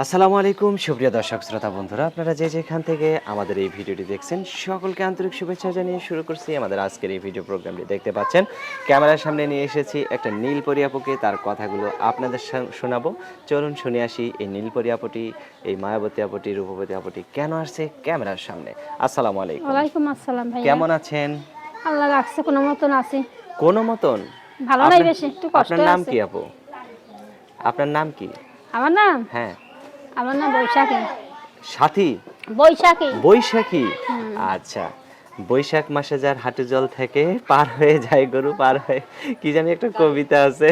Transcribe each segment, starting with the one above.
আসসালামু আলাইকুম সুপ্রিয় দর্শক শ্রোতা বন্ধুরা, আপনারা যে যেখান থেকে আমাদের এই ভিডিওটি দেখছেন সকলকে আন্তরিক শুভেচ্ছা জানিয়ে শুরু করছি আমাদের আজকের এই ভিডিও প্রোগ্রামটি। দেখতে পাচ্ছেন ক্যামেরার সামনে নিয়ে এসেছি একটা নীলপরি আপুকে, তার কথাগুলো আপনাদের শোনাবো। চলুন শুনে আসি এই নীলপরি আপুটি, এই মায়াবতী আপুটি, রূপবতী আপুটি কেন আসছে ক্যামেরার সামনে। আসসালামু আলাইকুম। ওয়ালাইকুম আসসালাম ভাইয়া। কেমন আছেন? আল্লাহ রাখছে কোনো মতন আছি। কোনো মতন? ভালো নাই, বেশি একটু কষ্ট আপনার নাম আছে। কি আপু? আপনার নাম কি? আমার নাম হ্যাঁ। বৈশাখী। সাথী? বৈশাখী। বৈশাখী। আচ্ছা, বৈশাখ মাসে যার হাঁটু জল থেকে পার হয়ে যায় গরু পার হয়ে, কি জানি একটা কবিতা আছে।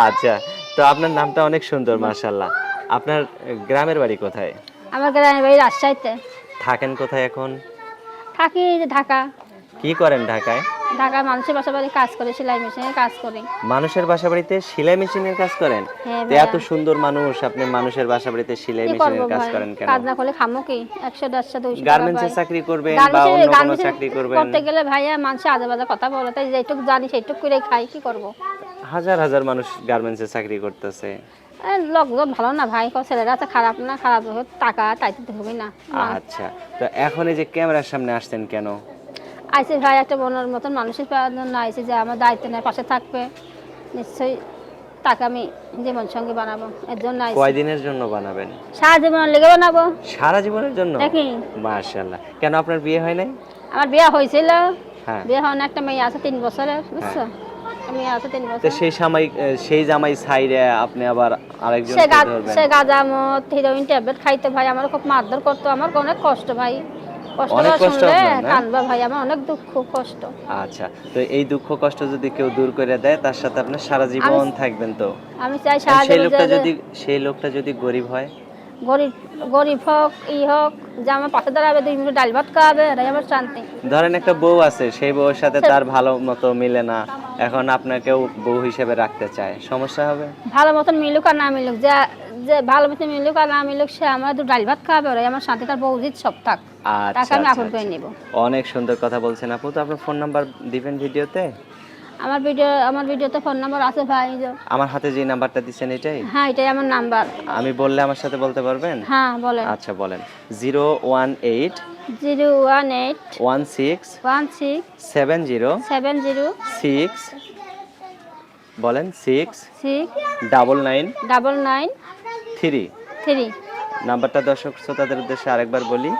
আচ্ছা, তো আপনার নামটা অনেক সুন্দর মাশাআল্লাহ। আপনার গ্রামের বাড়ি কোথায়? আমার গ্রামের বাড়ি রাজশাহীতে। থাকেন কোথায় এখন? থাকি এই যে ঢাকা। কি করেন ঢাকায়? ঢাকায় মানুষের বাসা বাড়ি কাজ করে, সেলাই মেশিনে কাজ করি। মানুষের বাসা বাড়িতে সেলাই মেশিনের কাজ করেন? হ্যাঁ তো ভাইয়া। এত সুন্দর মানুষ, আপনি মানুষের বাসা বাড়িতে সেলাই কি করবো মেশিনের কাজ ভাই, করেন কেন? কাজ না করলে খামো কি? 100, 150, 200 টাকা গার্মেন্টসে পাই। চাকরি করবেন বা অন্য কোনো চাকরি করবেন? করতে গেলে ভাইয়া মানুষে আজে বাজে কথা বলে, তাই যেটুকু জানি সেইটুকু করে খাই, কি করবো? হাজার হাজার মানুষ গার্মেন্টসে চাকরি করতেছে। লোকজন ভালো না ভাই, ছেলেরা আছে খারাপ না, খারাপ টাকা তাইতে হবে না। আচ্ছা, তো এখন এই যে ক্যামেরার সামনে আসছেন কেন? আইসি ভাই, একটা বোনের মতন মানুষের জন্য আইসি যে আমার দায়িত্ব নেয়, পাশে থাকবে নিশ্চয়ই। তাকে আমি জীবন সঙ্গী বানাবো, এর জন্য আইসি। কয়দিনের জন্য বানাবেন? সারা জীবন লেগে বানাবো। সারা জীবনের জন্য? দেখি। মাশাআল্লাহ। কেন আপনার বিয়ে হয় নাই? আমার বিয়ে হয়েছিল। হ্যাঁ। বিয়ে হয় না, একটা মেয়ে আছে 3 বছরের, বুঝছো? মেয়ে আছে 3 তো বছর। সেই জামাই ছাইরে আপনি আবার আরেকজন ধরবেন? সে গাঁজা মদ হিরোইন ট্যাবলেট খাইতো ভাই, আমার খুব মারধর করতো, আমার অনেক কষ্ট ভাই। অনেক কষ্টটা কষ্ট শুনলে আপনার, না? কানবা ভাই, আমার অনেক দুঃখ কষ্ট। আচ্ছা, তো এই দুঃখ কষ্ট যদি কেউ দূর করে দেয়, তার সাথে আপনি সারা জীবন থাকবেন তো? আমি চাই আর সারা সেই লোকটা যদি গরিব হয়? গরিব গরিব হোক হোক, যে আমার পাশে দাঁড়াবে, 2 মিনিট ডাল ভাত খাওয়াবে, এটাই আমার শান্তি। ধরেন একটা বউ আছে, সেই বউয়ের সাথে তার ভালো মতো মিলে না, এখন আপনাকেও বউ হিসেবে রাখতে চায়, সমস্যা হবে? ভালো মতন মিলুক আর না মিলুক, যে যে ভালো মতন মিলুক আর না মিলুক, সে আমার 2 ডাল ভাত খাওয়াবে, ওরাই আমার শান্তি। তার বউ উচিত সব থাক, আচ্ছা তাকে আমি আচ্ছা আপন করে আচ্ছা। নিব। অনেক সুন্দর কথা বলছেন আপু। তো আপনার ফোন নাম্বার দিবেন ভিডিওতে? আমার ভিডিওতে ফোন নাম্বার আছে ভাই। আমার হাতে যে নাম্বারটা দিচ্ছেন এটাই? হ্যাঁ, এটাই আমার নাম্বার। আমি বললে আমার সাথে বলতে পারবেন? হ্যাঁ বলেন। আচ্ছা বলেন। 018 018 16 16 70 70 6, বলেন 6 6 99 99 3। 3। নাম্বারটা দর্শক শ্রোতাদের উদ্দেশ্যে আরেকবার বলি,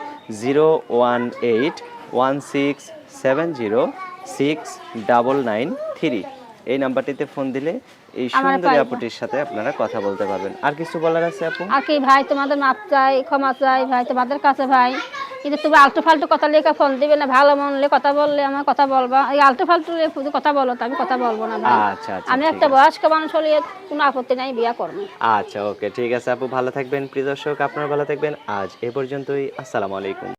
018 16 70 699 3। এই নাম্বারটিতে ফোন দিলে এই সুন্দরী আপুটির সাথে আপনারা কথা বলতে পারবেন। আর কিছু বলার আছে আপু? আর কি ভাই, তোমাদের মাপ চাই, ক্ষমা চাই ভাই তোমাদের কাছে ভাই। কিন্তু তুমি আলতু ফালতু কথা লেখা ফোন দিবে না, ভালো মনলে কথা বললে আমার কথা বলবা। এই আলতু ফালতু কথা বলো তো আমি কথা বলবো না ভাই। আচ্ছা আচ্ছা, আমি একটা বয়স্ক মানুষ হলে কোনো আপত্তি নাই, বিয়ে করবো। আচ্ছা ওকে, ঠিক আছে আপু, ভালো থাকবেন। প্রিয় দর্শক, আপনারা ভালো থাকবেন। আজ এ পর্যন্তই। আসসালামু আলাইকুম।